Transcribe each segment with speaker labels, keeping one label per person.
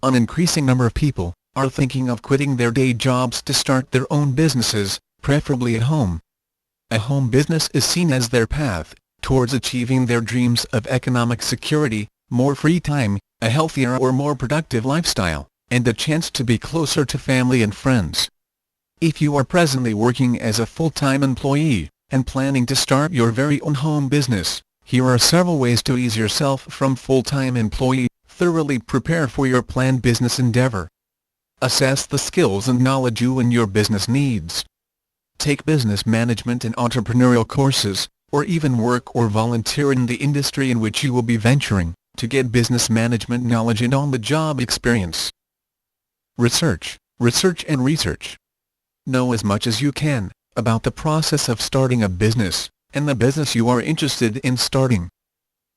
Speaker 1: An increasing number of people are thinking of quitting their day jobs to start their own businesses, preferably at home. A home business is seen as their path towards achieving their dreams of economic security, more free time, a healthier or more productive lifestyle, and a chance to be closer to family and friends. If you are presently working as a full-time employee and planning to start your very own home business, here are several ways to ease yourself from full-time employee. Thoroughly prepare for your planned business endeavor. Assess the skills and knowledge you and your business needs. Take business management and entrepreneurial courses, or even work or volunteer in the industry in which you will be venturing, to get business management knowledge and on-the-job experience. Research and research. Know as much as you can about the process of starting a business, and the business you are interested in starting.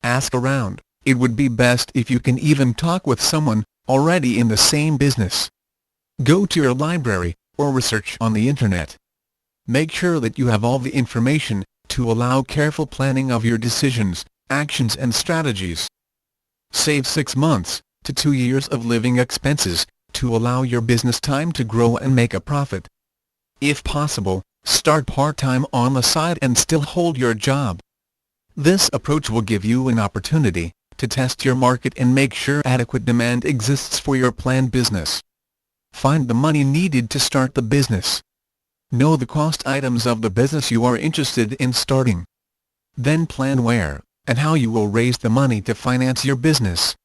Speaker 1: Ask around. It would be best if you can even talk with someone already in the same business. Go to your library, or research on the internet. Make sure that you have all the information to allow careful planning of your decisions, actions and strategies. Save 6 months to 2 years of living expenses to allow your business time to grow and make a profit. If possible, start part-time on the side and still hold your job. This approach will give you an opportunity to test your market and make sure adequate demand exists for your planned business. Find the money needed to start the business. Know the cost items of the business you are interested in starting. Then plan where and how you will raise the money to finance your business.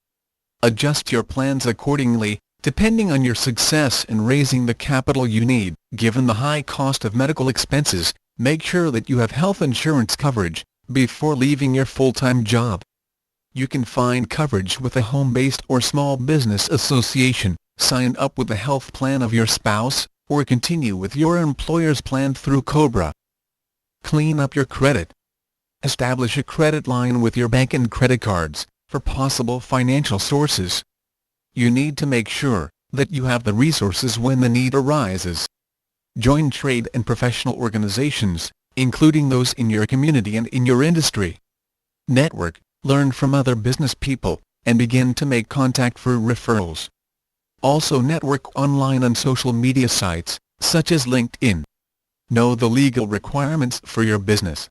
Speaker 1: Adjust your plans accordingly, depending on your success in raising the capital you need. Given the high cost of medical expenses, make sure that you have health insurance coverage before leaving your full-time job. You can find coverage with a home-based or small business association, sign up with the health plan of your spouse, or continue with your employer's plan through COBRA. Clean up your credit. Establish a credit line with your bank and credit cards for possible financial sources. You need to make sure that you have the resources when the need arises. Join trade and professional organizations, including those in your community and in your industry. Network. Learn from other business people, and begin to make contact for referrals. Also network online on social media sites, such as LinkedIn. Know the legal requirements for your business.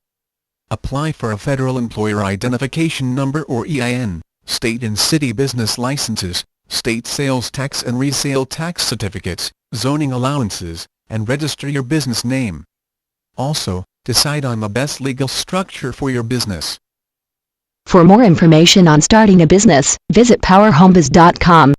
Speaker 1: Apply for a Federal Employer Identification Number or EIN, state and city business licenses, state sales tax and resale tax certificates, zoning allowances, and register your business name. Also, decide on the best legal structure for your business.
Speaker 2: For more information on starting a business, visit powerhomebiz.com.